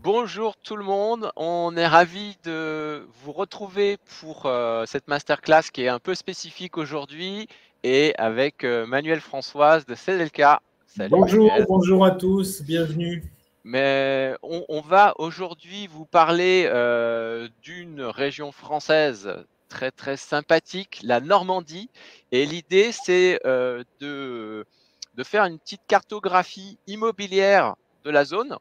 Bonjour tout le monde, on est ravi de vous retrouver pour cette masterclass qui est un peu spécifique aujourd'hui et avec Manuel Françoise de CDLK. Salut Bonjour, Manuel. bonjour à tous, bienvenue. Mais on va aujourd'hui vous parler d'une région française très très sympathique, la Normandie. Et l'idée c'est de faire une petite cartographie immobilière de la zone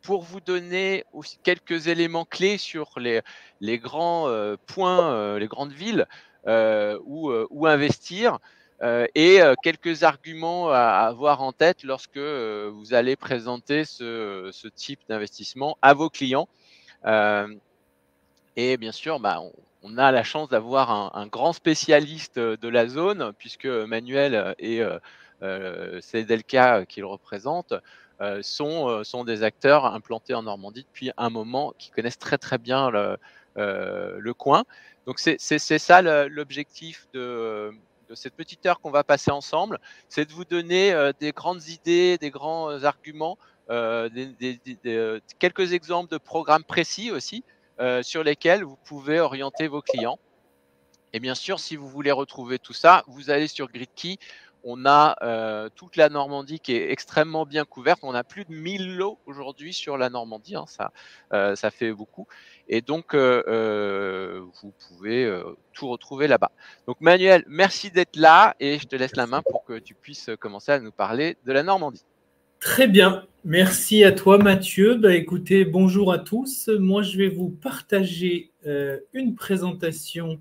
pour vous donner aussi quelques éléments clés sur les grands points, les grandes villes où investir et quelques arguments à avoir en tête lorsque vous allez présenter ce type d'investissement à vos clients. Euh, et bien sûr, bah, on a la chance d'avoir un grand spécialiste de la zone, puisque Manuel et Cedelka, qui le représente, sont des acteurs implantés en Normandie depuis un moment, qui connaissent très très bien le coin. Donc c'est ça l'objectif de cette petite heure qu'on va passer ensemble, c'est de vous donner des grandes idées, des grands arguments, quelques exemples de programmes précis aussi sur lesquels vous pouvez orienter vos clients. Et bien sûr, si vous voulez retrouver tout ça, vous allez sur GridKey. On a toute la Normandie qui est extrêmement bien couverte. On a plus de 1000 lots aujourd'hui sur la Normandie, hein, ça fait beaucoup. Et donc, vous pouvez tout retrouver là-bas. Donc, Manuel, merci d'être là et je te laisse la main pour que tu puisses commencer à nous parler de la Normandie. Très bien, merci à toi Mathieu. Écoutez, bonjour à tous. Moi, je vais vous partager une présentation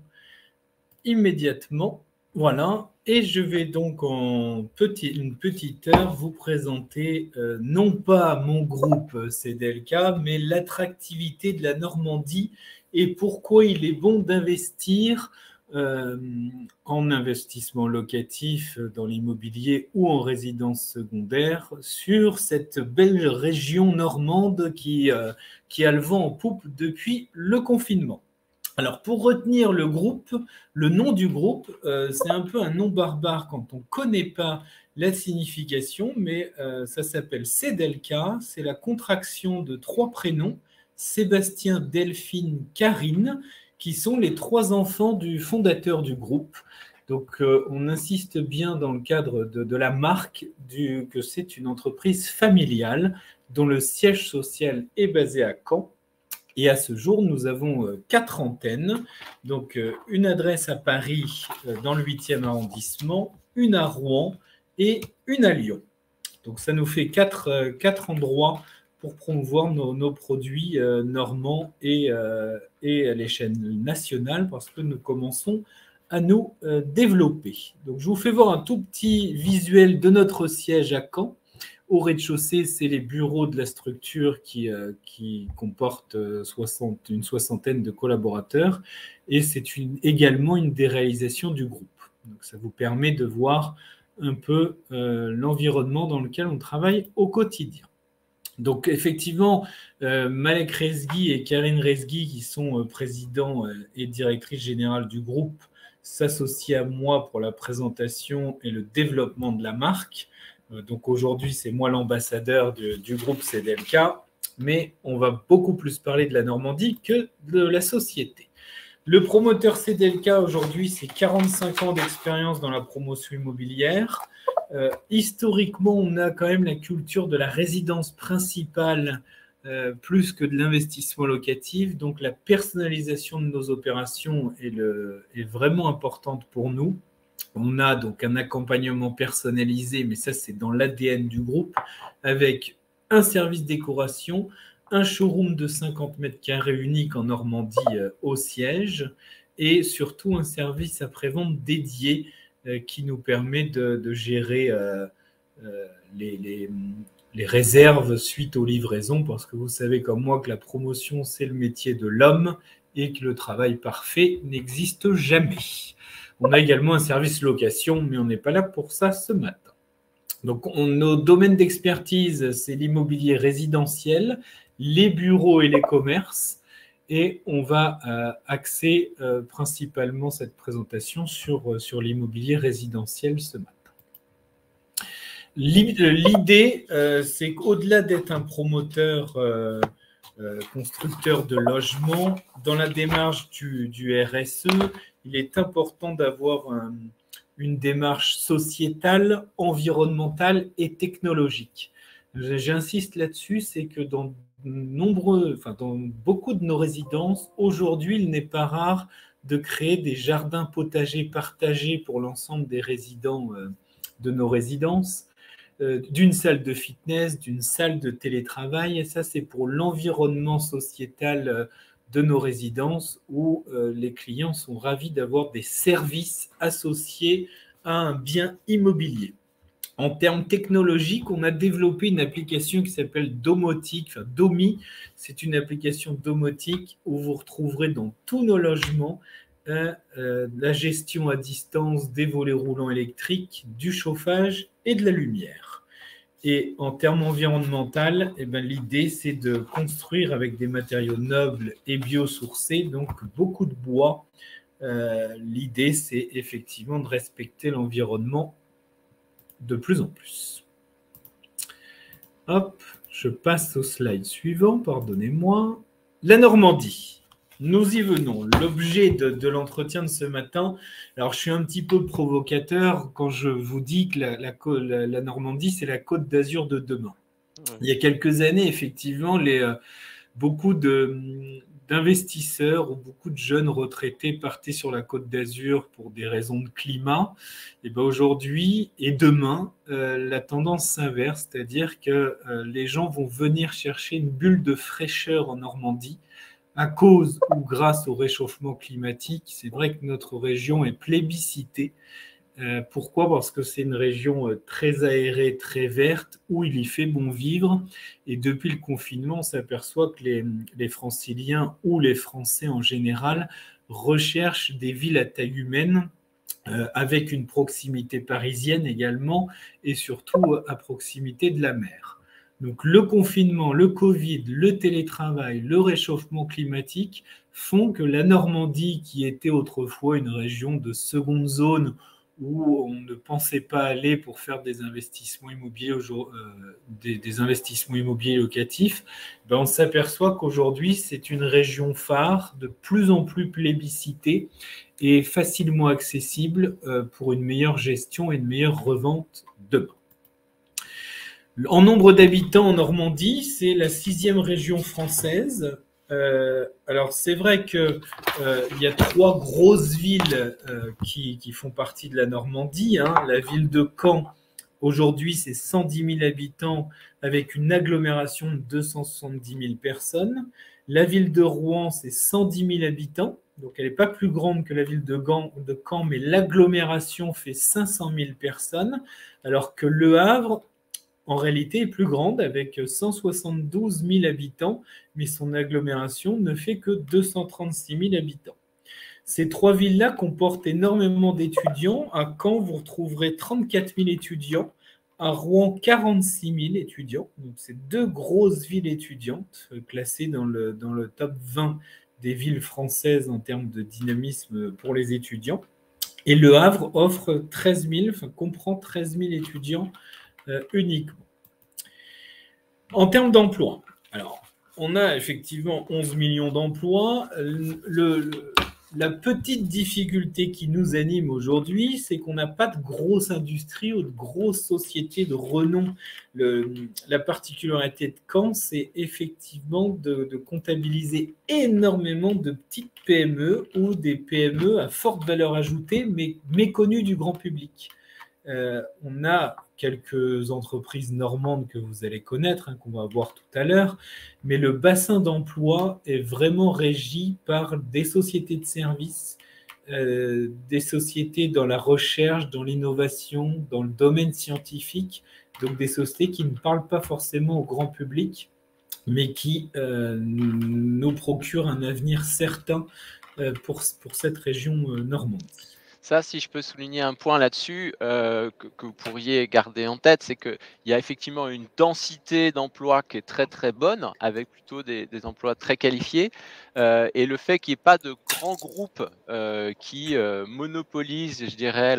immédiatement. Voilà, et je vais donc une petite heure vous présenter non pas mon groupe CDLK, mais l'attractivité de la Normandie et pourquoi il est bon d'investir euh, en investissement locatif dans l'immobilier ou en résidence secondaire sur cette belle région normande qui a le vent en poupe depuis le confinement. Alors, pour retenir le groupe, le nom du groupe, c'est un peu un nom barbare quand on ne connaît pas la signification, mais ça s'appelle Cedelka. C'est la contraction de trois prénoms, Sébastien, Delphine, Karine, qui sont les trois enfants du fondateur du groupe. Donc, on insiste bien dans le cadre de la marque que c'est une entreprise familiale dont le siège social est basé à Caen. Et à ce jour, nous avons quatre antennes. Donc, une adresse à Paris dans le 8e arrondissement, une à Rouen et une à Lyon. Donc, ça nous fait quatre endroits pour promouvoir nos produits normands et à l'échelle nationale parce que nous commençons à nous développer. Donc, je vous fais voir un tout petit visuel de notre siège à Caen. Au rez-de-chaussée, c'est les bureaux de la structure qui comportent une soixantaine de collaborateurs et c'est également une des réalisations du groupe. Donc, ça vous permet de voir un peu l'environnement dans lequel on travaille au quotidien. Donc effectivement, Malek Rezgui et Karine Rezgui, qui sont présidents et directrices générales du groupe, s'associent à moi pour la présentation et le développement de la marque. Donc aujourd'hui, c'est moi l'ambassadeur du groupe CDLK, mais on va beaucoup plus parler de la Normandie que de la société. Le promoteur CDLK aujourd'hui, c'est 45 ans d'expérience dans la promotion immobilière. Historiquement, on a quand même la culture de la résidence principale plus que de l'investissement locatif. Donc, la personnalisation de nos opérations est vraiment importante pour nous. On a donc un accompagnement personnalisé, mais ça, c'est dans l'ADN du groupe, avec un service décoration, un showroom de 50 mètres carrés unique en Normandie au siège, et surtout un service après-vente dédié qui nous permet de gérer les réserves suite aux livraisons, parce que vous savez comme moi que la promotion, c'est le métier de l'homme et que le travail parfait n'existe jamais. On a également un service location, mais on n'est pas là pour ça ce matin. Donc, nos domaines d'expertise, c'est l'immobilier résidentiel, les bureaux et les commerces. Et on va axer principalement cette présentation sur l'immobilier résidentiel ce matin. L'idée, c'est qu'au-delà d'être un promoteur constructeur de logements, dans la démarche du RSE, il est important d'avoir une démarche sociétale, environnementale et technologique. J'insiste là-dessus, c'est que dans dans beaucoup de nos résidences, aujourd'hui, il n'est pas rare de créer des jardins potagers partagés pour l'ensemble des résidents de nos résidences, d'une salle de fitness, d'une salle de télétravail, et ça c'est pour l'environnement sociétal de nos résidences où les clients sont ravis d'avoir des services associés à un bien immobilier. En termes technologiques, on a développé une application qui s'appelle Domotique, enfin Domi. C'est une application domotique où vous retrouverez dans tous nos logements la gestion à distance des volets roulants électriques, du chauffage et de la lumière. Et en termes environnementaux, l'idée, c'est de construire avec des matériaux nobles et biosourcés, donc beaucoup de bois. L'idée, c'est effectivement de respecter l'environnement de plus en plus. Hop, je passe au slide suivant, pardonnez-moi. La Normandie. Nous y venons. L'objet de l'entretien de ce matin, alors je suis un petit peu provocateur quand je vous dis que la Normandie, c'est la Côte d'Azur de demain. Il y a quelques années, effectivement, beaucoup d'investisseurs ou beaucoup de jeunes retraités partaient sur la Côte d'Azur pour des raisons de climat. Et aujourd'hui et demain, la tendance s'inverse, c'est-à-dire que les gens vont venir chercher une bulle de fraîcheur en Normandie à cause ou grâce au réchauffement climatique. C'est vrai que notre région est plébiscitée. Pourquoi ? Parce que c'est une région très aérée, très verte, où il y fait bon vivre. Et depuis le confinement, on s'aperçoit que les Franciliens ou les Français en général recherchent des villes à taille humaine, avec une proximité parisienne également, et surtout à proximité de la mer. Donc le confinement, le Covid, le télétravail, le réchauffement climatique font que la Normandie, qui était autrefois une région de seconde zone où on ne pensait pas aller pour faire des investissements immobiliers, des investissements immobiliers locatifs, on s'aperçoit qu'aujourd'hui, c'est une région phare de plus en plus plébiscitée et facilement accessible pour une meilleure gestion et une meilleure revente demain. En nombre d'habitants en Normandie, c'est la 6e région française. Alors c'est vrai qu'il y a 3 grosses villes qui font partie de la Normandie. La ville de Caen, aujourd'hui, c'est 110 000 habitants avec une agglomération de 270 000 personnes. La ville de Rouen, c'est 110 000 habitants. Donc elle n'est pas plus grande que la ville de Caen, mais l'agglomération fait 500 000 personnes. Alors que Le Havre, en réalité, est plus grande avec 172 000 habitants, mais son agglomération ne fait que 236 000 habitants. Ces 3 villes-là comportent énormément d'étudiants. À Caen, vous retrouverez 34 000 étudiants. À Rouen, 46 000 étudiants. Donc, c'est 2 grosses villes étudiantes classées dans le top 20 des villes françaises en termes de dynamisme pour les étudiants. Et Le Havre offre 13 000, comprend 13 000 étudiants uniquement. En termes d'emploi, alors, on a effectivement 11 millions d'emplois. La petite difficulté qui nous anime aujourd'hui, c'est qu'on n'a pas de grosse industrie ou de grosses sociétés de renom. La particularité de Caen, c'est effectivement de comptabiliser énormément de petites PME ou des PME à forte valeur ajoutée, mais méconnues du grand public. On a quelques entreprises normandes que vous allez connaître, qu'on va voir tout à l'heure, mais le bassin d'emploi est vraiment régi par des sociétés de services, des sociétés dans la recherche, dans l'innovation, dans le domaine scientifique, donc des sociétés qui ne parlent pas forcément au grand public, mais qui nous procurent un avenir certain pour cette région normande. Ça, si je peux souligner un point là-dessus, que vous pourriez garder en tête, c'est qu'il y a effectivement une densité d'emplois qui est très, très bonne, avec plutôt des emplois très qualifiés, et le fait qu'il n'y ait pas de grands groupes qui monopolisent, je dirais,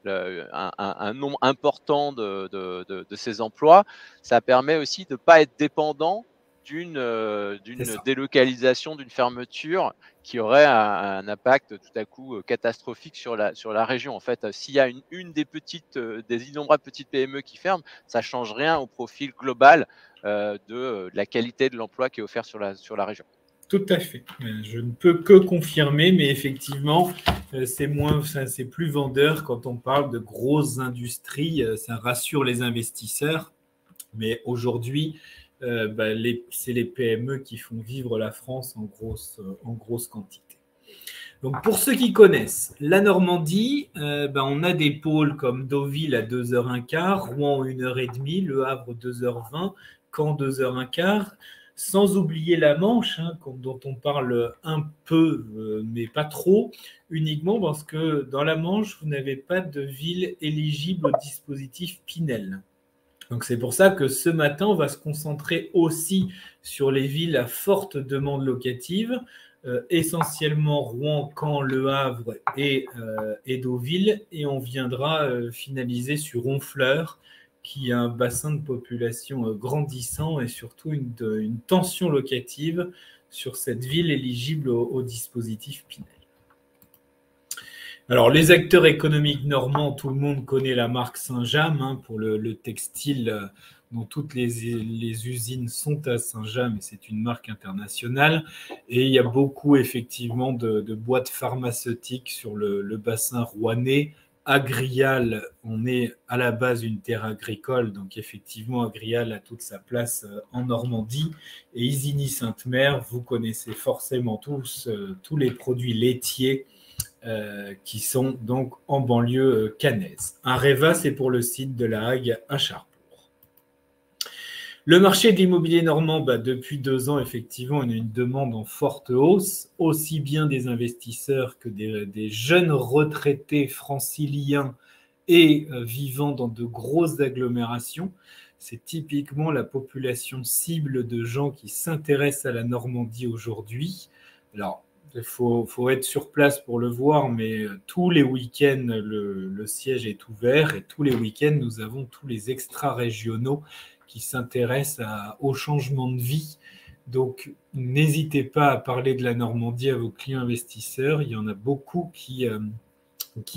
un nombre important de ces emplois, ça permet aussi de ne pas être dépendant C'est d'une ça. délocalisation, d'une fermeture qui aurait un impact tout à coup catastrophique sur la région. En fait, s'il y a une des petites, des innombrables petites PME qui ferment, ça change rien au profil global de la qualité de l'emploi qui est offert sur la région. Tout à fait. Je ne peux que confirmer, mais effectivement, c'est plus vendeur quand on parle de grosses industries. Ça rassure les investisseurs. Mais aujourd'hui, c'est les PME qui font vivre la France en grosse quantité. Donc, pour ceux qui connaissent, la Normandie, on a des pôles comme Deauville à 2h15, Rouen 1h30, Le Havre 2h20, Caen 2h15, sans oublier la Manche, hein, dont on parle un peu, mais pas trop, uniquement parce que dans la Manche, vous n'avez pas de ville éligible au dispositif Pinel. Donc c'est pour ça que ce matin, on va se concentrer aussi sur les villes à forte demande locative, essentiellement Rouen, Caen, Le Havre et Deauville. Et on viendra finaliser sur Honfleur, qui a un bassin de population grandissant et surtout une tension locative sur cette ville éligible au dispositif Pinel. Alors, les acteurs économiques normands, tout le monde connaît la marque Saint-James hein, pour le textile, dont toutes les usines sont à Saint-James et c'est une marque internationale. Et il y a beaucoup, effectivement, de boîtes pharmaceutiques sur le bassin rouennais. Agrial, on est à la base une terre agricole, donc effectivement, Agrial a toute sa place en Normandie. Et Isigny-Sainte-Mère, vous connaissez forcément tous les produits laitiers qui sont donc en banlieue caennaise. Areva, c'est pour le site de la Hague à Charbourg. Le marché de l'immobilier normand, depuis 2 ans, effectivement, on a une demande en forte hausse, aussi bien des investisseurs que des jeunes retraités franciliens et vivant dans de grosses agglomérations. C'est typiquement la population cible de gens qui s'intéressent à la Normandie aujourd'hui. Alors, il faut être sur place pour le voir, mais tous les week-ends, le siège est ouvert et tous les week-ends, nous avons tous les extra-régionaux qui s'intéressent au changement de vie. Donc, n'hésitez pas à parler de la Normandie à vos clients investisseurs. Il y en a beaucoup qui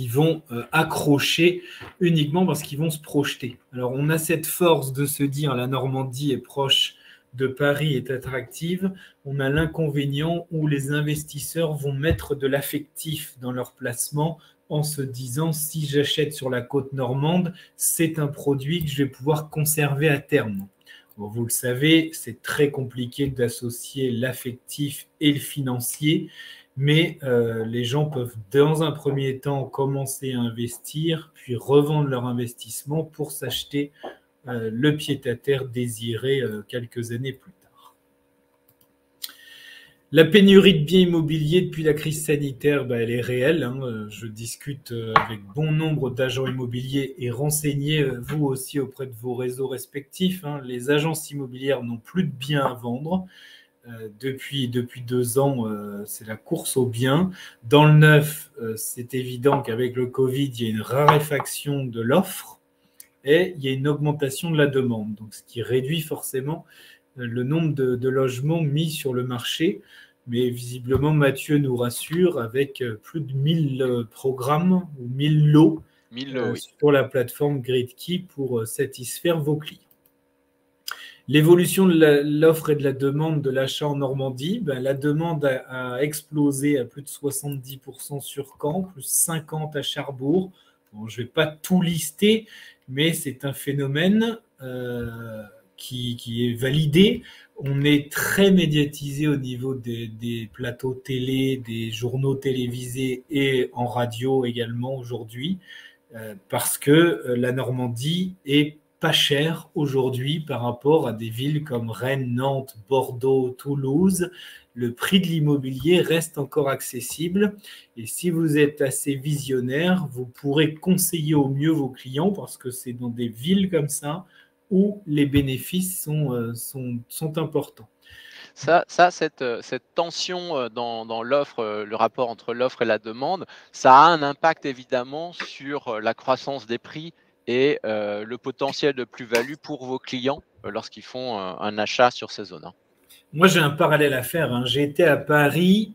vont accrocher uniquement parce qu'ils vont se projeter. Alors, on a cette force de se dire la Normandie est proche de Paris, est attractive. On a l'inconvénient où les investisseurs vont mettre de l'affectif dans leur placement en se disant si j'achète sur la côte normande, c'est un produit que je vais pouvoir conserver à terme. Bon, vous le savez, c'est très compliqué d'associer l'affectif et le financier, mais les gens peuvent dans un premier temps commencer à investir, puis revendre leur investissement pour s'acheter le pied-à-terre désiré quelques années plus tard. La pénurie de biens immobiliers depuis la crise sanitaire, elle est réelle. Hein. Je discute avec bon nombre d'agents immobiliers et renseignez-vous aussi auprès de vos réseaux respectifs. Hein. Les agences immobilières n'ont plus de biens à vendre. Depuis 2 ans, c'est la course aux biens. Dans le neuf, c'est évident qu'avec le Covid, il y a une raréfaction de l'offre et il y a une augmentation de la demande, donc ce qui réduit forcément le nombre de logements mis sur le marché. Mais visiblement, Mathieu nous rassure avec plus de 1000 programmes ou 1000 lots 1000 lots, oui. sur la plateforme GridKey pour satisfaire vos clients. L'évolution de l'offre et de la demande de l'achat en Normandie, la demande a explosé à plus de 70% sur Caen, plus 50% à Charbourg. Bon, je ne vais pas tout lister, mais c'est un phénomène qui est validé. On est très médiatisé au niveau des plateaux télé, des journaux télévisés et en radio également aujourd'hui, parce que la Normandie est pas chère aujourd'hui par rapport à des villes comme Rennes, Nantes, Bordeaux, Toulouse. Le prix de l'immobilier reste encore accessible. Et si vous êtes assez visionnaire, vous pourrez conseiller au mieux vos clients parce que c'est dans des villes comme ça où les bénéfices sont importants. Cette tension dans l'offre, le rapport entre l'offre et la demande, ça a un impact évidemment sur la croissance des prix et le potentiel de plus-value pour vos clients lorsqu'ils font un achat sur ces zones, hein. Moi, j'ai un parallèle à faire, hein. J'ai été à Paris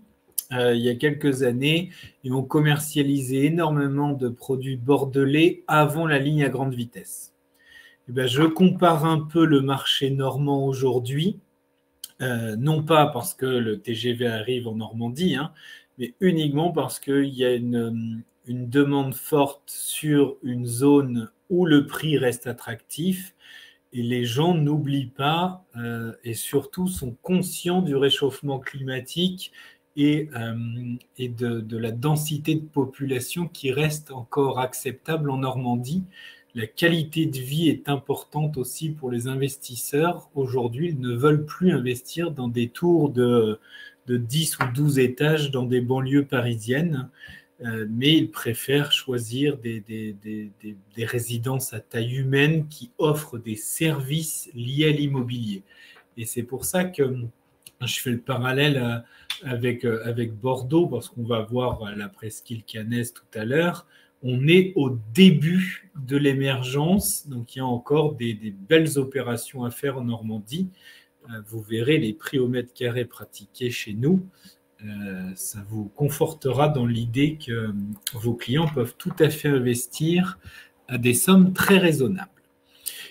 il y a quelques années et on commercialisait énormément de produits bordelais avant la ligne à grande vitesse. Eh ben, je compare un peu le marché normand aujourd'hui, non pas parce que le TGV arrive en Normandie, hein, mais uniquement parce qu'il y a une demande forte sur une zone où le prix reste attractif et les gens n'oublient pas et surtout sont conscients du réchauffement climatique et de la densité de population qui reste encore acceptable en Normandie. La qualité de vie est importante aussi pour les investisseurs. Aujourd'hui, ils ne veulent plus investir dans des tours de 10 ou 12 étages dans des banlieues parisiennes, mais ils préfèrent choisir des résidences à taille humaine qui offrent des services liés à l'immobilier. Et c'est pour ça que je fais le parallèle avec Bordeaux, parce qu'on va voir la presqu'île Cannes tout à l'heure. On est au début de l'émergence, donc il y a encore des belles opérations à faire en Normandie. Vous verrez les prix au mètre carré pratiqués chez nous. Ça vous confortera dans l'idée que vos clients peuvent tout à fait investir à des sommes très raisonnables.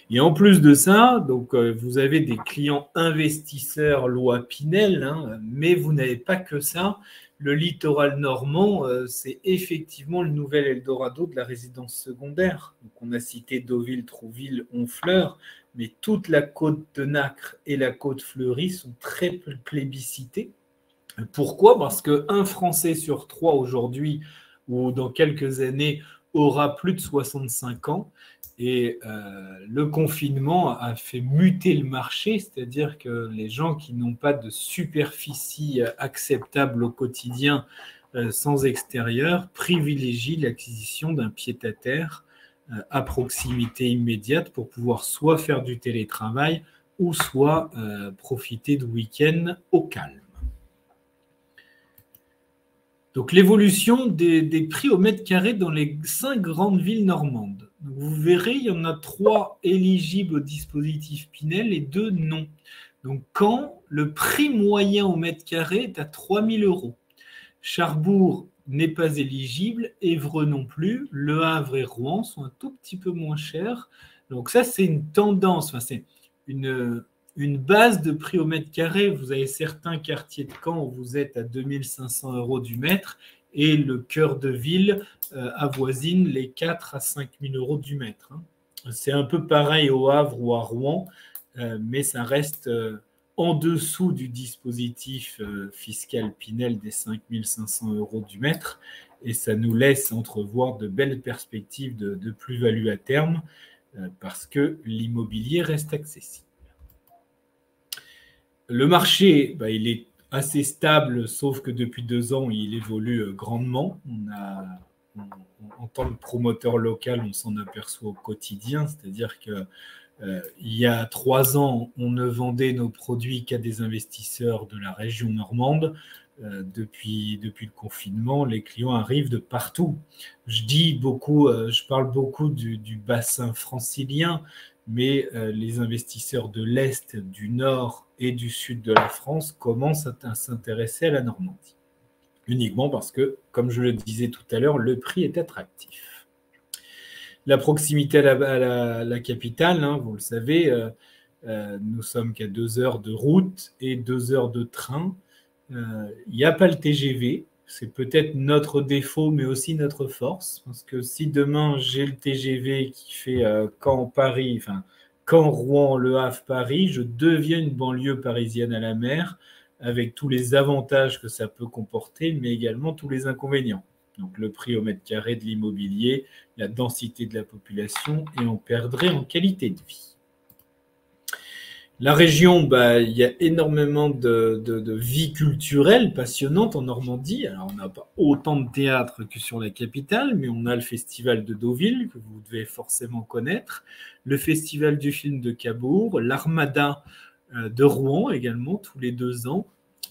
Et en plus de ça, donc, vous avez des clients investisseurs loi Pinel, hein, mais vous n'avez pas que ça. Le littoral normand, c'est effectivement le nouvel Eldorado de la résidence secondaire. Donc, on a cité Deauville, Trouville, Honfleur, mais toute la côte de Nacre et la côte fleurie sont très plébiscitées. Pourquoi? Parce qu'un Français sur trois aujourd'hui, ou dans quelques années, aura plus de 65 ans. Et le confinement a fait muter le marché, c'est-à-dire que les gens qui n'ont pas de superficie acceptable au quotidien sans extérieur privilégient l'acquisition d'un pied-à-terre à proximité immédiate pour pouvoir soit faire du télétravail ou soit profiter de week-end au calme. Donc l'évolution des prix au mètre carré dans les 5 grandes villes normandes. Donc, vous verrez, il y en a 3 éligibles au dispositif Pinel et 2 non. Donc Caen, le prix moyen au mètre carré est à 3 000 €. Charbourg n'est pas éligible, Évreux non plus, Le Havre et Rouen sont un tout petit peu moins chers. Donc ça, c'est une tendance, enfin, c'est une base de prix au mètre carré. Vous avez certains quartiers de Caen où vous êtes à 2 500 € du mètre et le cœur de ville avoisine les 4 à 5 000 € du mètre. C'est un peu pareil au Havre ou à Rouen, mais ça reste en dessous du dispositif fiscal Pinel des 5 500 € du mètre et ça nous laisse entrevoir de belles perspectives de plus-value à terme parce que l'immobilier reste accessible. Le marché, il est assez stable, sauf que depuis 2 ans, il évolue grandement. En tant que promoteur local, on s'en aperçoit au quotidien, c'est-à-dire que il y a 3 ans, on ne vendait nos produits qu'à des investisseurs de la région normande. Depuis le confinement, les clients arrivent de partout. Je parle beaucoup du bassin francilien, mais les investisseurs de l'Est, du Nord et du Sud de la France commencent à s'intéresser à la Normandie. Uniquement parce que, comme je le disais tout à l'heure, le prix est attractif. La proximité à la capitale, hein, vous le savez, nous sommes qu'à 2 heures de route et 2 heures de train. Il n'y a pas le TGV. C'est peut-être notre défaut, mais aussi notre force. Parce que si demain, j'ai le TGV qui fait Caen-Paris, enfin Caen-Rouen, Le Havre-Paris, je deviens une banlieue parisienne à la mer, avec tous les avantages que ça peut comporter, mais également tous les inconvénients. Donc le prix au mètre carré de l'immobilier, la densité de la population, et on perdrait en qualité de vie. La région, il y a énormément de vie culturelle passionnante en Normandie. Alors, on n'a pas autant de théâtre que sur la capitale, mais on a le festival de Deauville, que vous devez forcément connaître, le festival du film de Cabourg, l'Armada de Rouen également, tous les 2 ans.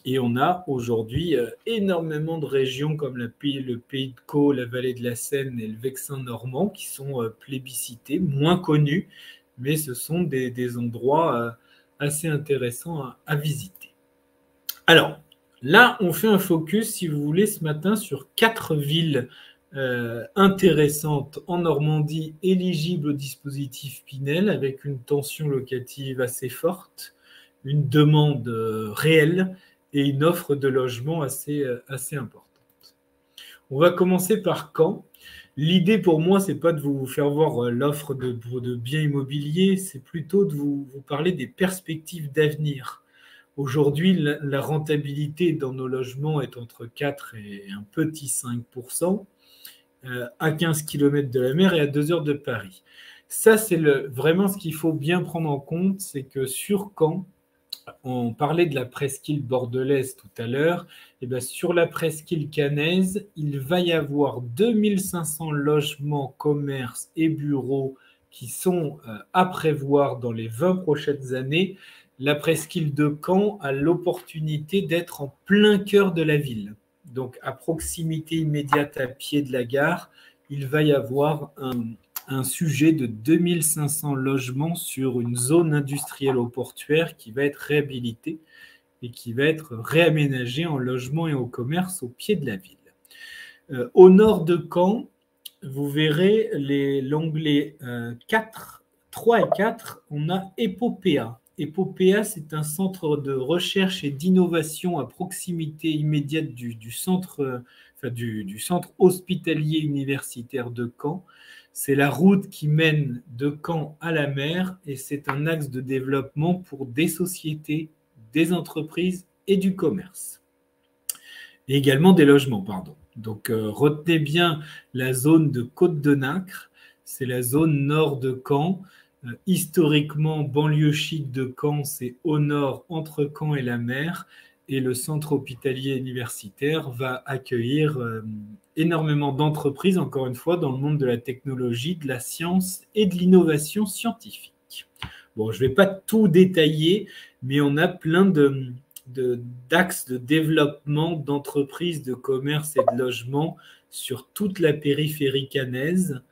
Et on a aujourd'hui énormément de régions comme le Pays de Caux, la vallée de la Seine et le Vexin normand qui sont plébiscités, moins connus, mais ce sont des endroits assez intéressants à visiter. Alors, là, on fait un focus, si vous voulez, ce matin sur 4 villes intéressantes en Normandie, éligibles au dispositif Pinel, avec une tension locative assez forte, une demande réelle et une offre de logement assez importante. On va commencer par Caen. L'idée pour moi, c'est pas de vous faire voir l'offre de biens immobiliers, c'est plutôt de vous parler des perspectives d'avenir. Aujourd'hui, la rentabilité dans nos logements est entre 4 et un petit 5%, à 15 km de la mer et à 2 heures de Paris. Ça, c'est vraiment ce qu'il faut bien prendre en compte, c'est que sur Caen, on parlait de la presqu'île bordelaise tout à l'heure, et bien sur la presqu'île caennaise, il va y avoir 2500 logements, commerces et bureaux qui sont à prévoir dans les 20 prochaines années. La presqu'île de Caen a l'opportunité d'être en plein cœur de la ville. Donc à proximité immédiate à pied de la gare, il va y avoir un sujet de 2500 logements sur une zone industrielle au portuaire qui va être réhabilitée et qui va être réaménagée en logement et au commerce au pied de la ville. Au nord de Caen, vous verrez l'onglet 3 et 4, on a Epopéa. Epopéa, c'est un centre de recherche et d'innovation à proximité immédiate du centre hospitalier universitaire de Caen. C'est la route qui mène de Caen à la mer et c'est un axe de développement pour des sociétés, des entreprises et du commerce. Et également des logements, pardon. Donc retenez bien la zone de Côte-de-Nacre, c'est la zone nord de Caen. Historiquement, banlieue chic de Caen, c'est au nord, entre Caen et la mer. Et le centre hospitalier universitaire va accueillir énormément d'entreprises, encore une fois, dans le monde de la technologie, de la science et de l'innovation scientifique. Bon, je ne vais pas tout détailler, mais on a plein d'axes de développement d'entreprises, de commerce et de logement sur toute la périphérie caennaise.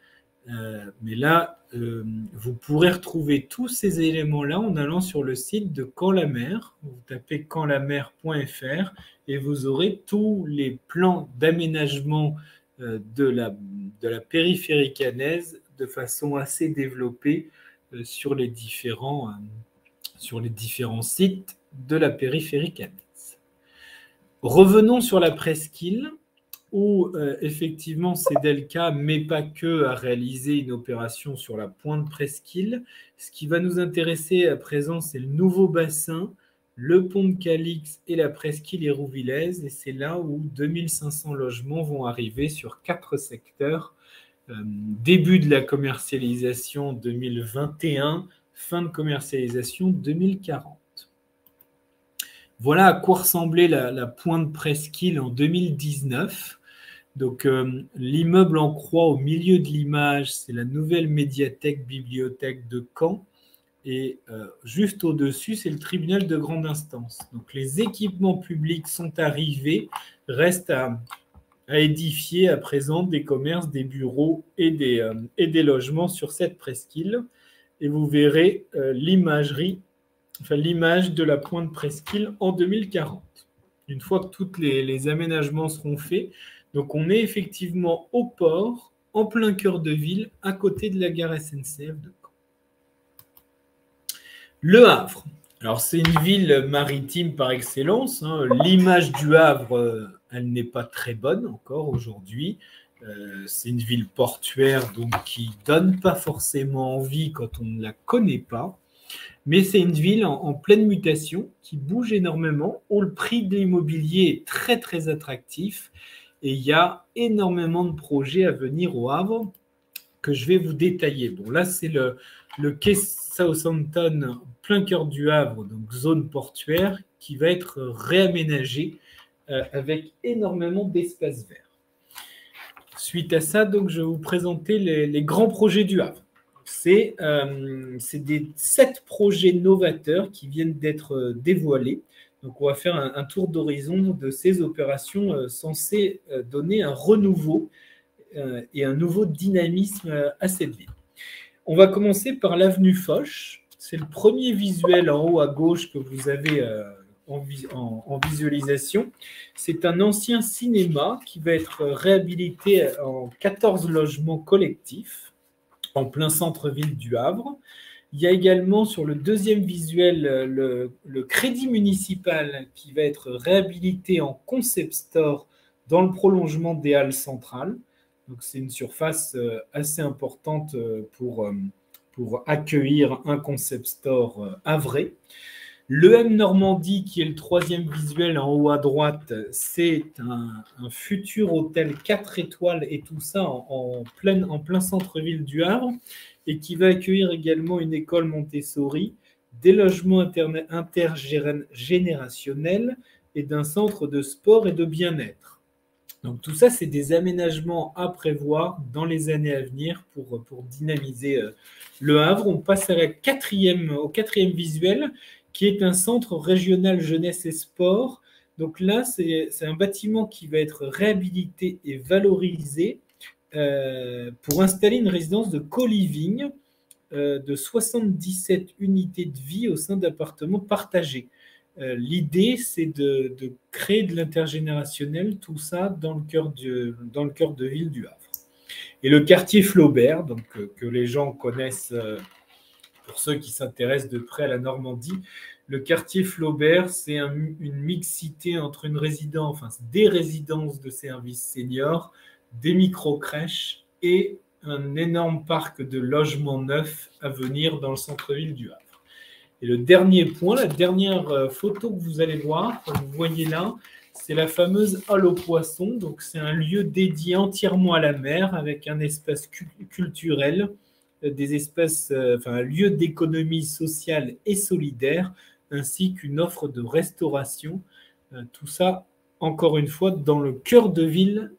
Mais là, vous pourrez retrouver tous ces éléments-là en allant sur le site de Caen-la-Mer. Vous tapez caenslamer.fr et vous aurez tous les plans d'aménagement de la périphérie caennaise de façon assez développée sur les différents sites de la périphérie caennaise. Revenons sur la presqu'île, où effectivement Cedelka, mais pas que, a réalisé une opération sur la pointe presqu'île. Ce qui va nous intéresser à présent, c'est le nouveau bassin, le pont de Calix et la presqu'île hérouvillaise. Et c'est là où 2500 logements vont arriver sur 4 secteurs. Début de la commercialisation 2021, fin de commercialisation 2040. Voilà à quoi ressemblait la pointe presqu'île en 2019. Donc, l'immeuble en croix au milieu de l'image, c'est la nouvelle médiathèque-bibliothèque de Caen. Et juste au-dessus, c'est le tribunal de grande instance. Donc, les équipements publics sont arrivés. Reste à édifier à présent des commerces, des bureaux et des logements sur cette presqu'île. Et vous verrez l'image de la pointe presqu'île en 2040. Une fois que tous les aménagements seront faits, donc on est effectivement au port, en plein cœur de ville, à côté de la gare SNCF de Caen. Le Havre. Alors c'est une ville maritime par excellence. L'image du Havre, elle n'est pas très bonne encore aujourd'hui. C'est une ville portuaire donc qui ne donne pas forcément envie quand on ne la connaît pas. Mais c'est une ville en pleine mutation qui bouge énormément, où le prix de l'immobilier est très très attractif. Et il y a énormément de projets à venir au Havre que je vais vous détailler. Bon, là, c'est le quai Southampton, plein cœur du Havre, donc zone portuaire, qui va être réaménagé avec énormément d'espace vert. Suite à ça, donc, je vais vous présenter les grands projets du Havre. C'est des 7 projets novateurs qui viennent d'être dévoilés. Donc, on va faire un tour d'horizon de ces opérations censées donner un renouveau et un nouveau dynamisme à cette ville. On va commencer par l'avenue Foch. C'est le premier visuel en haut à gauche que vous avez en visualisation. C'est un ancien cinéma qui va être réhabilité en 14 logements collectifs en plein centre-ville du Havre. Il y a également sur le deuxième visuel le crédit municipal qui va être réhabilité en concept store dans le prolongement des halles centrales. Donc c'est une surface assez importante pour accueillir un concept store havrais. L'EM Normandie, qui est le troisième visuel en haut à droite, c'est un futur hôtel 4 étoiles et tout ça en plein centre-ville du Havre et qui va accueillir également une école Montessori, des logements intergénérationnels et d'un centre de sport et de bien-être. Donc tout ça, c'est des aménagements à prévoir dans les années à venir pour dynamiser le Havre. On passe au quatrième visuel, qui est un centre régional jeunesse et sport. Donc là, c'est un bâtiment qui va être réhabilité et valorisé pour installer une résidence de co-living de 77 unités de vie au sein d'appartements partagés. L'idée, c'est de créer de l'intergénérationnel, tout ça dans le cœur de ville du Havre. Et le quartier Flaubert, donc, que les gens connaissent pour ceux qui s'intéressent de près à la Normandie, le quartier Flaubert, c'est une mixité entre des résidences de services seniors, des micro-crèches et un énorme parc de logements neufs à venir dans le centre-ville du Havre. Et le dernier point, la dernière photo que vous allez voir, vous voyez là, c'est la fameuse halle aux poissons. Donc, c'est un lieu dédié entièrement à la mer avec un espace culturel, un lieu d'économie sociale et solidaire, ainsi qu'une offre de restauration. Tout ça, encore une fois, dans le cœur de ville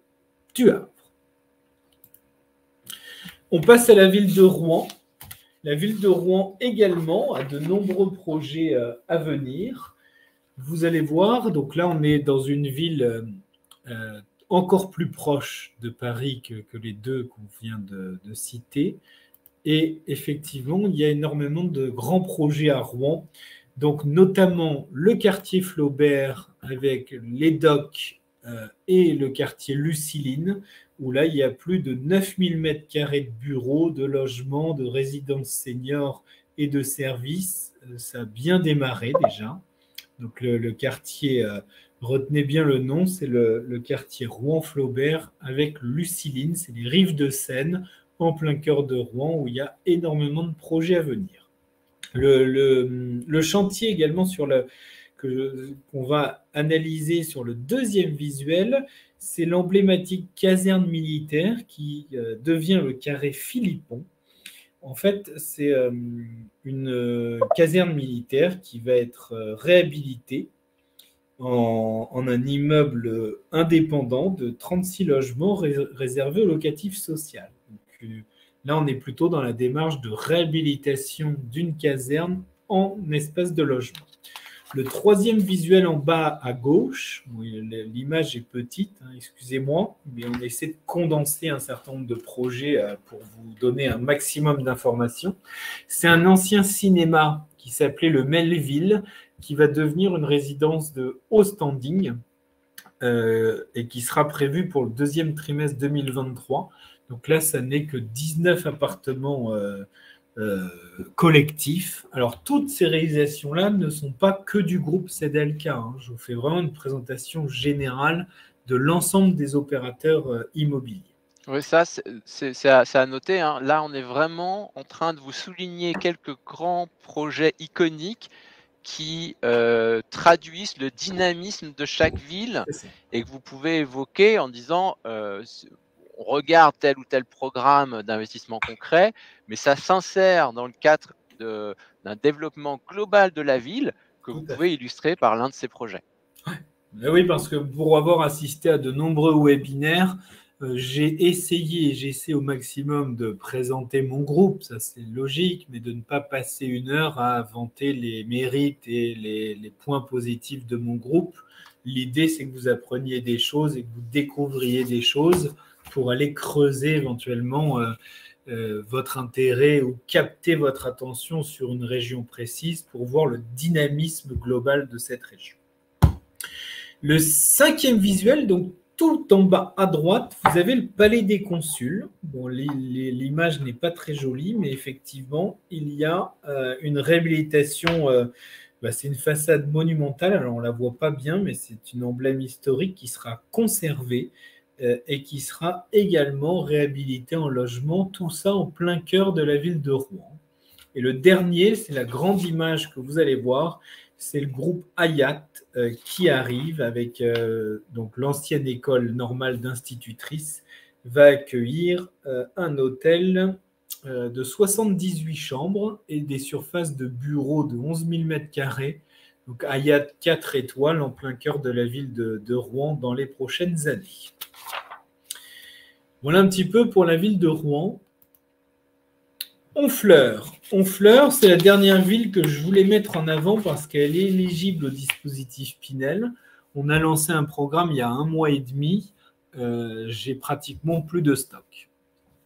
du Havre. On passe à la ville de Rouen. La ville de Rouen également a de nombreux projets à venir. Vous allez voir, donc là, on est dans une ville encore plus proche de Paris que les deux qu'on vient de citer. Et effectivement, il y a énormément de grands projets à Rouen. Donc, notamment le quartier Flaubert avec les docks et le quartier Luciline, où là, il y a plus de 9000 m² de bureaux, de logements, de résidences seniors et de services. Ça a bien démarré déjà. Donc, le quartier, retenez bien le nom, c'est le quartier Rouen-Flaubert avec Luciline, c'est les rives de Seine, en plein cœur de Rouen, où il y a énormément de projets à venir. Le chantier également qu'on va analyser sur le deuxième visuel, c'est l'emblématique caserne militaire qui devient le carré Philippon. En fait, c'est une caserne militaire qui va être réhabilitée en un immeuble indépendant de 36 logements réservés au locatif social. Donc, là, on est plutôt dans la démarche de réhabilitation d'une caserne en espace de logement. Le troisième visuel en bas à gauche, l'image est petite, excusez-moi, mais on essaie de condenser un certain nombre de projets pour vous donner un maximum d'informations. C'est un ancien cinéma qui s'appelait le Melville, qui va devenir une résidence de haut standing et qui sera prévue pour le deuxième trimestre 2023. Donc là, ça n'est que 19 appartements collectifs. Alors, toutes ces réalisations-là ne sont pas que du groupe CDLK. Je vous fais vraiment une présentation générale de l'ensemble des opérateurs immobiliers. Oui, ça, c'est à noter. Là, on est vraiment en train de vous souligner quelques grands projets iconiques qui traduisent le dynamisme de chaque ville et que vous pouvez évoquer en disant on regarde tel ou tel programme d'investissement concret, mais ça s'insère dans le cadre d'un développement global de la ville que vous pouvez illustrer par l'un de ces projets. Oui, parce que pour avoir assisté à de nombreux webinaires, j'essaie au maximum de présenter mon groupe, ça c'est logique, mais de ne pas passer 1 heure à vanter les mérites et les points positifs de mon groupe. L'idée, c'est que vous appreniez des choses et que vous découvriez des choses pour aller creuser éventuellement votre intérêt ou capter votre attention sur une région précise pour voir le dynamisme global de cette région. Le 5e visuel, donc tout en bas à droite, vous avez le palais des consuls. Bon, l'image n'est pas très jolie, mais effectivement, il y a une réhabilitation. C'est une façade monumentale. Alors, on ne la voit pas bien, mais c'est une emblème historique qui sera conservée et qui sera également réhabilitée en logement. Tout ça en plein cœur de la ville de Rouen. Et le dernier, c'est la grande image que vous allez voir. C'est le groupe Hayat qui arrive avec donc l'ancienne école normale d'institutrices va accueillir un hôtel de 78 chambres et des surfaces de bureaux de 11 000 m². Donc Hayat 4 étoiles en plein cœur de la ville de Rouen dans les prochaines années. Voilà un petit peu pour la ville de Rouen. Honfleur. Honfleur, c'est la dernière ville que je voulais mettre en avant parce qu'elle est éligible au dispositif Pinel. On a lancé un programme il y a 1 mois et demi. J'ai pratiquement plus de stock.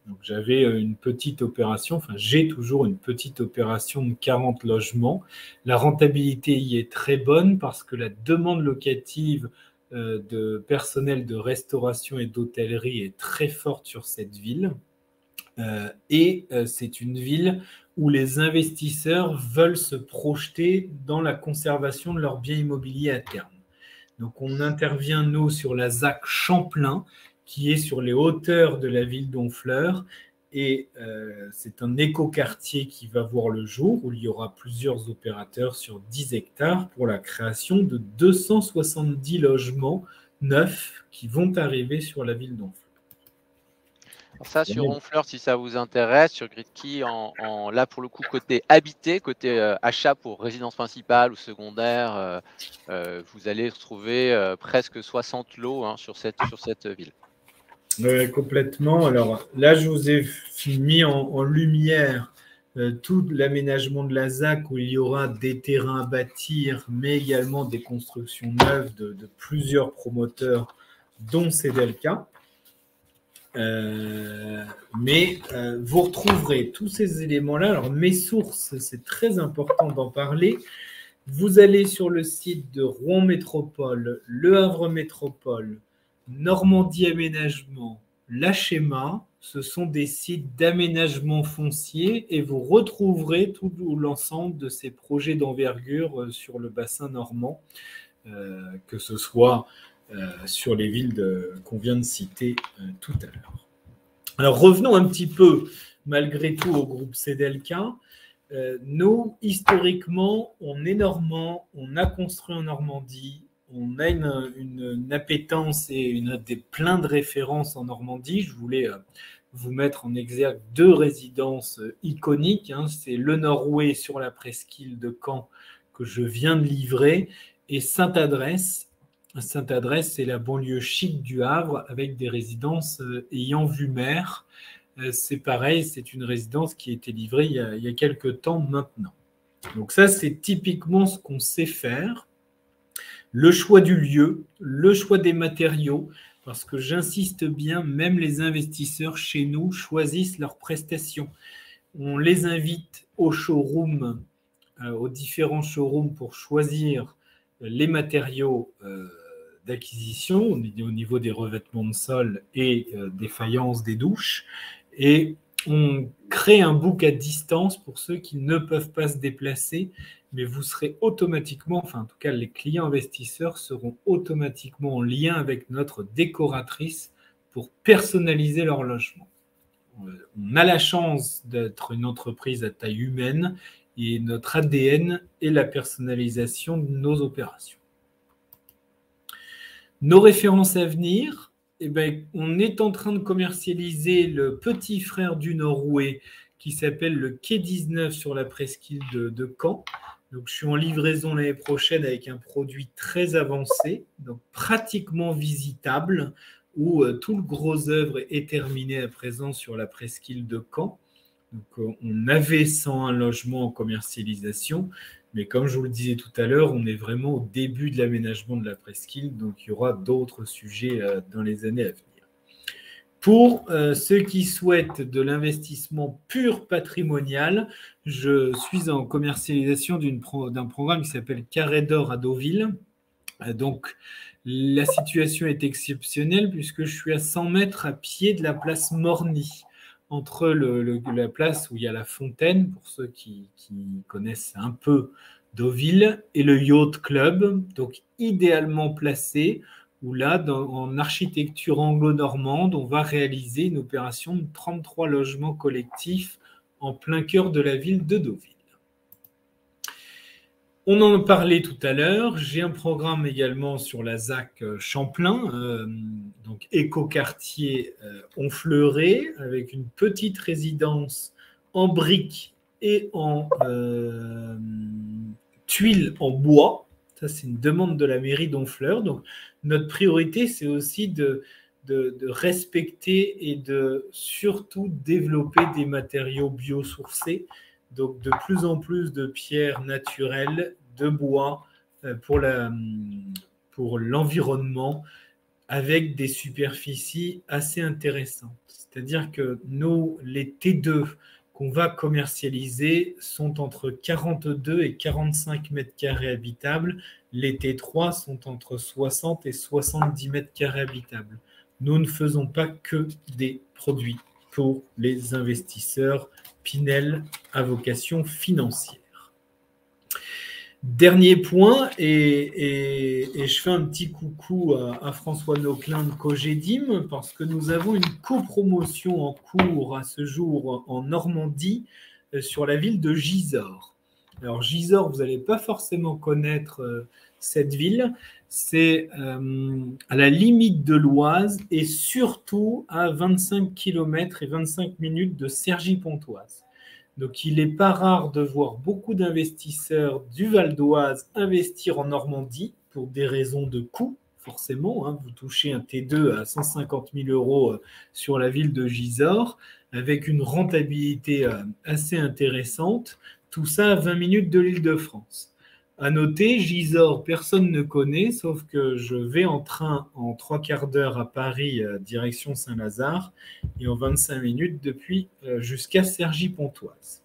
Donc j'avais une petite opération, enfin j'ai toujours une petite opération de 40 logements. La rentabilité y est très bonne parce que la demande locative de personnel de restauration et d'hôtellerie est très forte sur cette ville. Et c'est une ville où les investisseurs veulent se projeter dans la conservation de leurs biens immobiliers à terme. Donc on intervient, nous, sur la ZAC Champlain, qui est sur les hauteurs de la ville d'Honfleur. Et c'est un écoquartier qui va voir le jour, où il y aura plusieurs opérateurs sur 10 hectares pour la création de 270 logements neufs qui vont arriver sur la ville d'Honfleur. Ça, sur Honfleur, si ça vous intéresse, sur Gridkey, là pour le coup, côté habité, côté achat pour résidence principale ou secondaire, vous allez retrouver presque 60 lots sur cette ville. Complètement. Alors là, je vous ai mis en lumière tout l'aménagement de la ZAC où il y aura des terrains à bâtir, mais également des constructions neuves de plusieurs promoteurs, dont Cedelka. Mais vous retrouverez tous ces éléments-là. Alors, mes sources, c'est très important d'en parler. Vous allez sur le site de Rouen Métropole, Le Havre Métropole, Normandie Aménagement, l'Achema. Ce sont des sites d'aménagement foncier et vous retrouverez tout l'ensemble de ces projets d'envergure sur le bassin normand, que ce soit sur les villes qu'on vient de citer tout à l'heure. Alors revenons un petit peu malgré tout au groupe Cedelka. Nous, historiquement, on est normand, on a construit en Normandie, on a une appétence et plein de références en Normandie. Je voulais vous mettre en exergue 2 résidences iconiques. C'est le Nord-Ouest sur la presqu'île de Caen que je viens de livrer et Sainte-Adresse. Sainte-Adresse, c'est la banlieue chic du Havre avec des résidences ayant vue mer. C'est pareil, c'est une résidence qui a été livrée il y a quelques temps maintenant. Donc ça, c'est typiquement ce qu'on sait faire. Le choix du lieu, le choix des matériaux, parce que j'insiste bien, même les investisseurs chez nous choisissent leurs prestations. On les invite au showroom, aux différents showrooms pour choisir les matériaux d'acquisition au niveau des revêtements de sol et des faïences des douches. Et on crée un book à distance pour ceux qui ne peuvent pas se déplacer, mais vous serez automatiquement, enfin en tout cas les clients investisseurs seront automatiquement en lien avec notre décoratrice pour personnaliser leur logement. On a la chance d'être une entreprise à taille humaine et notre ADN est la personnalisation de nos opérations. Nos références à venir, on est en train de commercialiser le petit frère du Nord-Ouest qui s'appelle le Quai 19 sur la presqu'île de Caen. Donc, je suis en livraison l'année prochaine avec un produit très avancé, donc pratiquement visitable. où tout le gros œuvre est terminé à présent sur la presqu'île de Caen. Donc, on avait 101 logements en commercialisation, mais comme je vous le disais tout à l'heure, on est vraiment au début de l'aménagement de la presqu'île, donc il y aura d'autres sujets dans les années à venir. Pour ceux qui souhaitent de l'investissement pur patrimonial, je suis en commercialisation d'un programme qui s'appelle Carré d'Or à Deauville. Donc, la situation est exceptionnelle puisque je suis à 100 mètres à pied de la place Morny, entre la place où il y a la fontaine, pour ceux qui connaissent un peu Deauville, et le Yacht Club, donc idéalement placé, où là, en architecture anglo-normande, on va réaliser une opération de 33 logements collectifs en plein cœur de la ville de Deauville. On en parlait tout à l'heure. J'ai un programme également sur la ZAC Champlain, donc écoquartier Honfleuret, avec une petite résidence en briques et en tuiles en bois. Ça, c'est une demande de la mairie d'Honfleur. Donc, notre priorité, c'est aussi de respecter et de surtout développer des matériaux biosourcés. Donc, de plus en plus de pierres naturelles, de bois pour l'environnement, avec des superficies assez intéressantes. C'est-à-dire que les T2 qu'on va commercialiser sont entre 42 et 45 mètres carrés habitables. Les T3 sont entre 60 et 70 mètres carrés habitables. Nous ne faisons pas que des produits pour les investisseurs Pinel à vocation financière. Dernier point, et je fais un petit coucou à François Nauclin de Cogedim, parce que nous avons une copromotion en cours à ce jour en Normandie sur la ville de Gisors. Alors Gisors, vous n'allez pas forcément connaître cette ville, c'est à la limite de l'Oise et surtout à 25 km et 25 minutes de Cergy-Pontoise. Donc, il n'est pas rare de voir beaucoup d'investisseurs du Val d'Oise investir en Normandie pour des raisons de coût, forcément. Hein. Vous touchez un T2 à 150 000 euros sur la ville de Gisors, avec une rentabilité assez intéressante. Tout ça à 20 minutes de l'Île-de-France. À noter, Gisors, personne ne connaît, sauf que je vais en train en 3/4 d'heure à Paris, direction Saint-Lazare, et en 25 minutes depuis jusqu'à Cergy-Pontoise.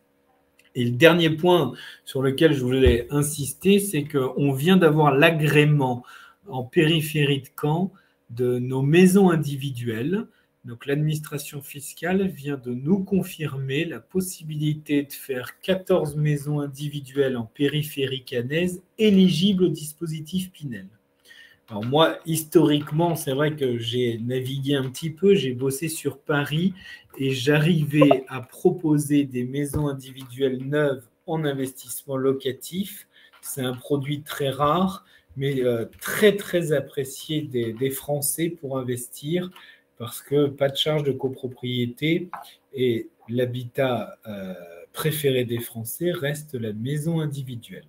Et le dernier point sur lequel je voulais insister, c'est qu'on vient d'avoir l'agrément en périphérie de Caen de nos maisons individuelles. Donc l'administration fiscale vient de nous confirmer la possibilité de faire 14 maisons individuelles en périphérie caennaise éligibles au dispositif Pinel. Alors moi, historiquement, c'est vrai que j'ai navigué un petit peu, j'ai bossé sur Paris et j'arrivais à proposer des maisons individuelles neuves en investissement locatif. C'est un produit très rare, mais très, très apprécié des Français pour investir, parce que pas de charge de copropriété et l'habitat préféré des Français reste la maison individuelle.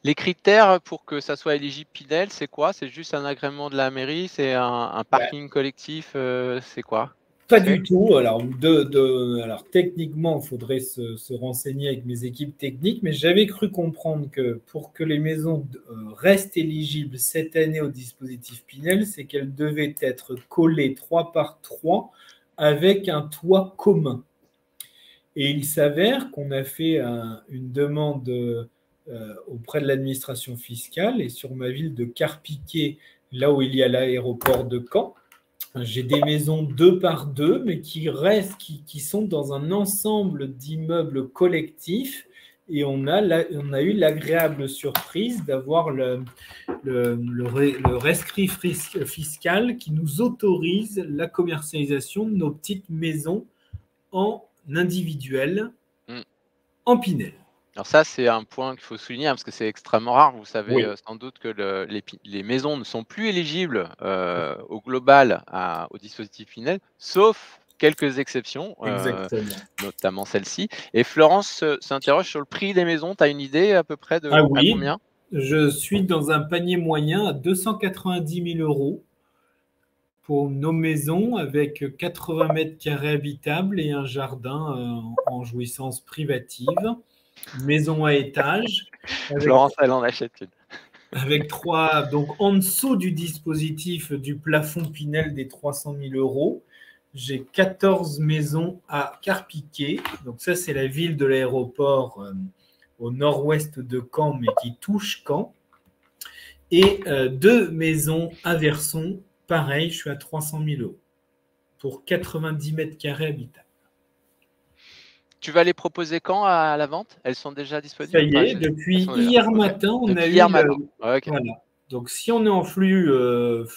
Les critères pour que ça soit éligible Pinel, c'est quoi? C'est juste un agrément de la mairie? C'est un parking collectif? C'est quoi? Pas du tout. Alors, alors techniquement, il faudrait se renseigner avec mes équipes techniques, mais j'avais cru comprendre que pour que les maisons restent éligibles cette année au dispositif Pinel, c'est qu'elles devaient être collées 3 par 3 avec un toit commun. Et il s'avère qu'on a fait une demande auprès de l'administration fiscale et sur ma ville de Carpiquet, là où il y a l'aéroport de Caen, j'ai des maisons 2 par 2, mais qui restent, qui sont dans un ensemble d'immeubles collectifs. Et on a eu l'agréable surprise d'avoir le rescrit fiscal qui nous autorise la commercialisation de nos petites maisons en individuel, en Pinel. Alors ça, c'est un point qu'il faut souligner, parce que c'est extrêmement rare. Vous savez Oui. sans doute que les maisons ne sont plus éligibles au global au dispositif Pinel, sauf quelques exceptions, notamment celle-ci. Et Florence s'interroge sur le prix des maisons. Tu as une idée à peu près de à combien? Je suis dans un panier moyen à 290 000 euros pour nos maisons avec 80 mètres carrés habitables et un jardin en jouissance privative. Maison à étage Florence, elle en achète une. avec trois, donc en dessous du dispositif du plafond Pinel des 300 000 euros. J'ai 14 maisons à Carpiquet. Donc ça, c'est la ville de l'aéroport au nord-ouest de Caen, mais qui touche Caen. Et 2 maisons à Verson, pareil, je suis à 300 000 euros pour 90 mètres carrés habitables. Tu vas les proposer quand à la vente? Elles sont déjà Ça disponibles? y est, depuis déjà. hier Ok. matin, on Depuis a hier eu matin. Ok. voilà. Donc si on est en flux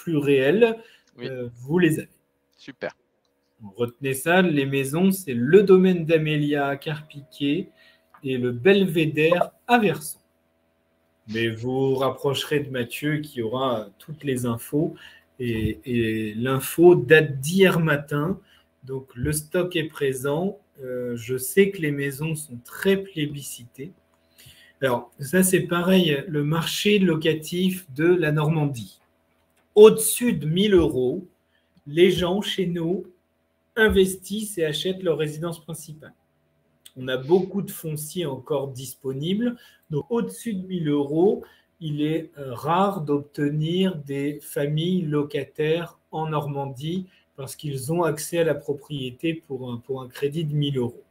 réel, Oui. vous les avez. Super. Retenez ça, les maisons, c'est le domaine d'Amélia à Carpiquet et le Belvédère à Verson. Mais vous rapprocherez de Mathieu qui aura toutes les infos. Et l'info date d'hier matin. Donc le stock est présent. Je sais que les maisons sont très plébiscitées. Alors ça c'est pareil, le marché locatif de la Normandie. Au-dessus de 1 000 euros, les gens chez nous investissent et achètent leur résidence principale. On a beaucoup de fonciers encore disponibles. Donc, au-dessus de 1 000 euros, il est rare d'obtenir des familles locataires en Normandie parce qu'ils ont accès à la propriété pour un crédit de 1 000 euros.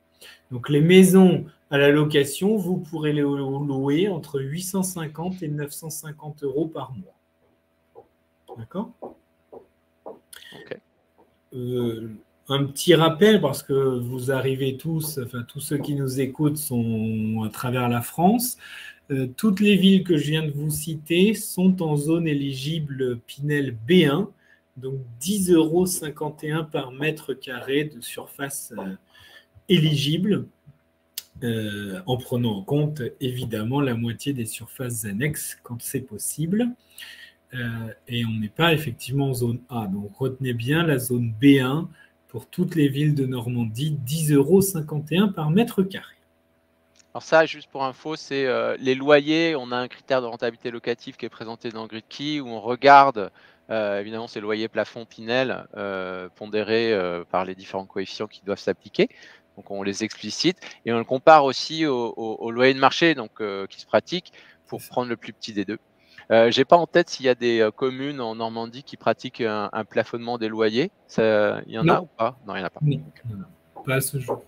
Donc, les maisons à la location, vous pourrez les louer entre 850 et 950 euros par mois. D'accord ? Ok. Un petit rappel, parce que vous arrivez tous, enfin tous ceux qui nous écoutent sont à travers la France. Toutes les villes que je viens de vous citer sont en zone éligible Pinel B1, donc 10,51 € par mètre carré de surface éligible, en prenant en compte évidemment la moitié des surfaces annexes quand c'est possible. Et on n'est pas effectivement en zone A. Donc retenez bien la zone B1 pour toutes les villes de Normandie, 10,51 € par mètre carré. Alors ça, juste pour info, c'est les loyers. On a un critère de rentabilité locative qui est présenté dans GridKey où on regarde, évidemment, ces loyers plafond Pinel pondérés par les différents coefficients qui doivent s'appliquer. Donc on les explicite et on le compare aussi au loyer de marché donc, qui se pratique pour prendre le plus petit des deux. Je n'ai pas en tête s'il y a des communes en Normandie qui pratiquent un plafonnement des loyers. Il y en a ou pas? Non, il n'y en a pas. Non, non, pas à ce jour.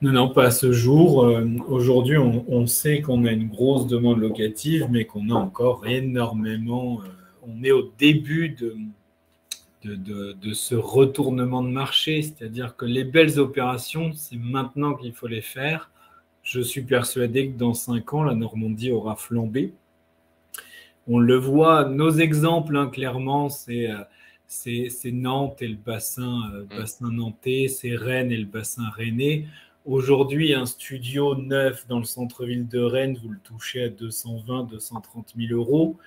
Non, pas à ce jour. Aujourd'hui, on sait qu'on a une grosse demande locative, mais qu'on a encore énormément. On est au début de ce retournement de marché, c'est-à-dire que les belles opérations, c'est maintenant qu'il faut les faire. Je suis persuadé que dans 5 ans, la Normandie aura flambé. On le voit, nos exemples, clairement, c'est Nantes et le bassin nantais, c'est Rennes et le bassin rennais. Aujourd'hui, un studio neuf dans le centre-ville de Rennes, vous le touchez à 220 230 000 euros.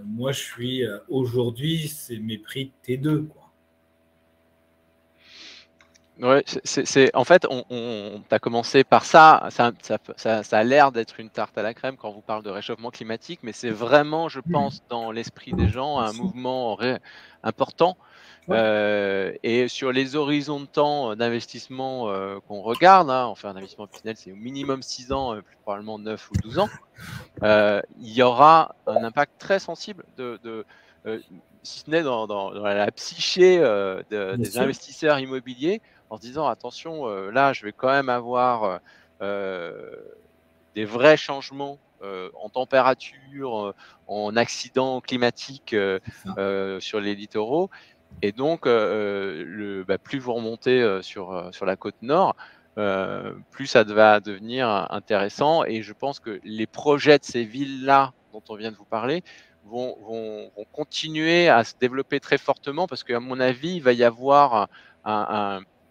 Moi, je suis aujourd'hui, c'est mes prix T2, quoi. Ouais, en fait, on a commencé par ça. Ça a l'air d'être une tarte à la crème quand on vous parle de réchauffement climatique, mais c'est vraiment, je pense, dans l'esprit des gens, un mouvement important. Et sur les horizons de temps d'investissement qu'on regarde, enfin un investissement Pinel, c'est au minimum 6 ans, plus probablement 9 ou 12 ans, il y aura un impact très sensible si ce n'est dans la psyché des investisseurs immobiliers, en se disant attention, là je vais quand même avoir des vrais changements en température, en accidents climatiques sur les littoraux. Et donc, plus vous remontez sur la côte nord, plus ça va devenir intéressant. Et je pense que les projets de ces villes-là dont on vient de vous parler vont continuer à se développer très fortement parce qu'à mon avis, il va y avoir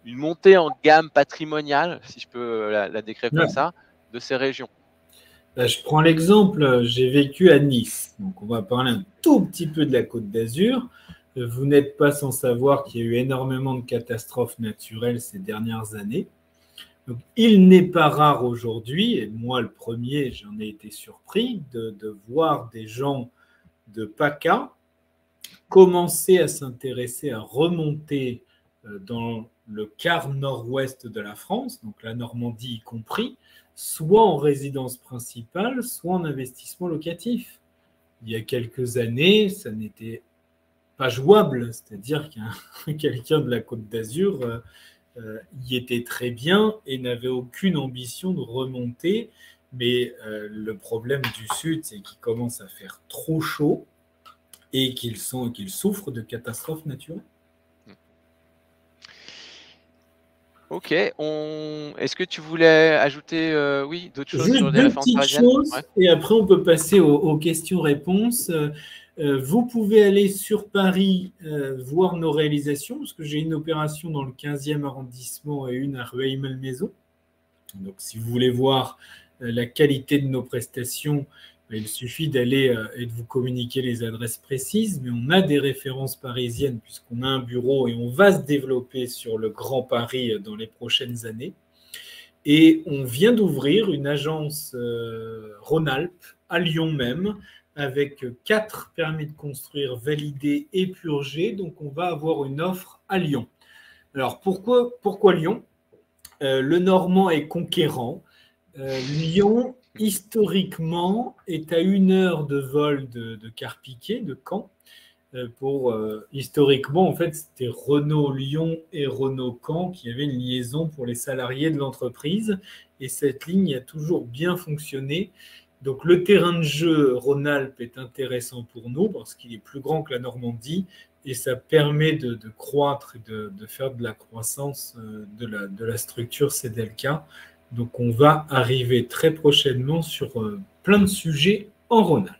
une montée en gamme patrimoniale, si je peux la décrire comme ça, de ces régions. Je prends l'exemple, j'ai vécu à Nice. Donc, on va parler un tout petit peu de la Côte d'Azur. Vous n'êtes pas sans savoir qu'il y a eu énormément de catastrophes naturelles ces dernières années. Donc, il n'est pas rare aujourd'hui, et moi le premier, j'en ai été surpris, de voir des gens de PACA commencer à s'intéresser à remonter dans le quart nord-ouest de la France, donc la Normandie y compris, soit en résidence principale, soit en investissement locatif. Il y a quelques années, ça n'était pas jouable, c'est-à-dire qu'un quelqu'un de la Côte d'Azur y était très bien et n'avait aucune ambition de remonter. Mais le problème du Sud, c'est qu'il commence à faire trop chaud et qu'ils souffrent de catastrophes naturelles. Ok, est-ce que tu voulais ajouter oui, d'autres choses Juste sur les deux références petites parisiennes? choses, Ouais. et après on peut passer aux questions-réponses. Vous pouvez aller sur Paris voir nos réalisations, parce que j'ai une opération dans le 15e arrondissement et une à Rueil-Malmaison. Donc si vous voulez voir la qualité de nos prestations, il suffit d'aller et de vous communiquer les adresses précises, mais on a des références parisiennes puisqu'on a un bureau et on va se développer sur le Grand Paris dans les prochaines années. Et on vient d'ouvrir une agence Rhône-Alpes à Lyon même, avec 4 permis de construire validés et purgés. Donc on va avoir une offre à Lyon. Alors pourquoi Lyon? Le Normand est conquérant. Lyon, historiquement, est à 1 heure de vol de Carpiquet, de Caen. Historiquement, en fait, c'était Renault-Lyon et Renault-Caen qui avaient une liaison pour les salariés de l'entreprise. Et cette ligne a toujours bien fonctionné. Donc, le terrain de jeu Rhône-Alpes est intéressant pour nous parce qu'il est plus grand que la Normandie et ça permet de croître et de faire de la croissance de la structure CDLK. Donc, on va arriver très prochainement sur plein de sujets en Rhône-Alpes.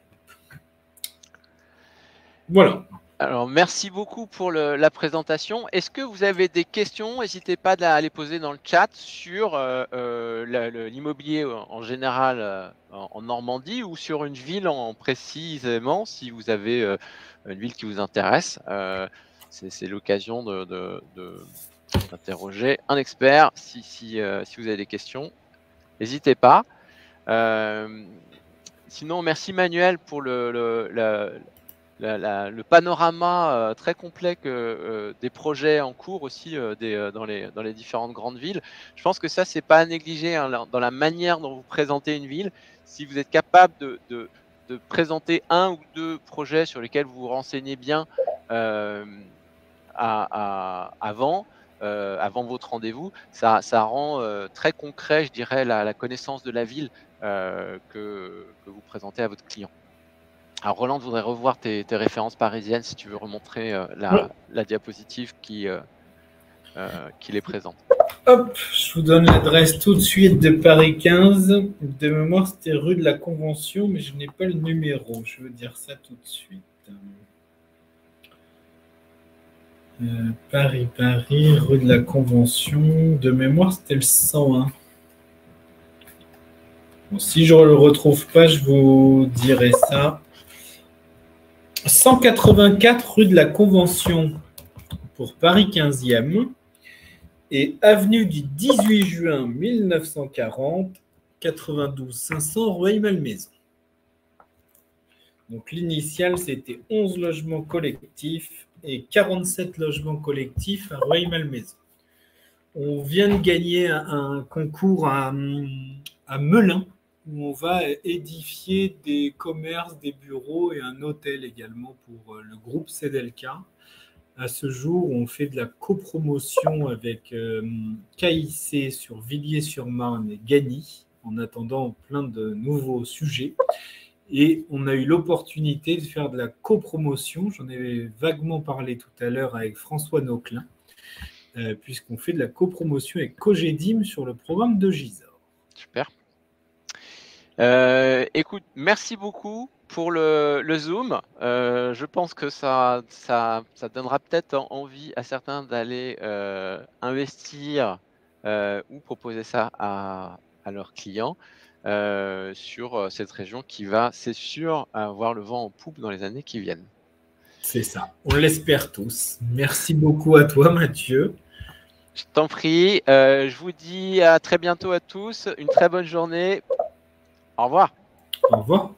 Voilà. Alors, merci beaucoup pour la présentation. Est-ce que vous avez des questions? N'hésitez pas à les poser dans le chat sur l'immobilier en général en Normandie ou sur une ville précisément, si vous avez une ville qui vous intéresse. C'est l'occasion d'interroger un expert si vous avez des questions. N'hésitez pas. Sinon, merci Manuel pour le panorama très complet des projets en cours aussi dans les différentes grandes villes. Je pense que ça, c'est pas à négliger hein, dans la manière dont vous présentez une ville. Si vous êtes capable de présenter 1 ou 2 projets sur lesquels vous vous renseignez bien avant votre rendez-vous, ça rend très concret, je dirais, la connaissance de la ville que vous présentez à votre client. Alors Roland, je voudrais revoir tes références parisiennes si tu veux remontrer la diapositive qui les présente. Hop, je vous donne l'adresse tout de suite de Paris 15. De mémoire, c'était rue de la Convention, mais je n'ai pas le numéro. Je veux dire ça tout de suite. Paris, rue de la Convention. De mémoire, c'était le 101. Bon, si je ne le retrouve pas, je vous dirai ça. 184 rue de la Convention pour Paris 15e et avenue du 18 juin 1940, 92 500 Rueil-Malmaison. Donc l'initiale, c'était 11 logements collectifs et 47 logements collectifs à Rueil-Malmaison. On vient de gagner un concours à Melun, où on va édifier des commerces, des bureaux et un hôtel également pour le groupe CDLK. À ce jour, on fait de la copromotion avec KIC sur Villiers-sur-Marne et Gagny, en attendant plein de nouveaux sujets. Et on a eu l'opportunité de faire de la copromotion, j'en ai vaguement parlé tout à l'heure avec François Nauclin, puisqu'on fait de la copromotion avec Cogedim sur le programme de Gisors. Super. Écoute, merci beaucoup pour le Zoom. Je pense que ça donnera peut-être envie à certains d'aller investir ou proposer ça à leurs clients sur cette région qui va, c'est sûr, avoir le vent en poupe dans les années qui viennent. C'est ça, on l'espère tous. Merci beaucoup à toi, Mathieu. Je t'en prie. Je vous dis à très bientôt à tous. Une très bonne journée. Au revoir. Au revoir.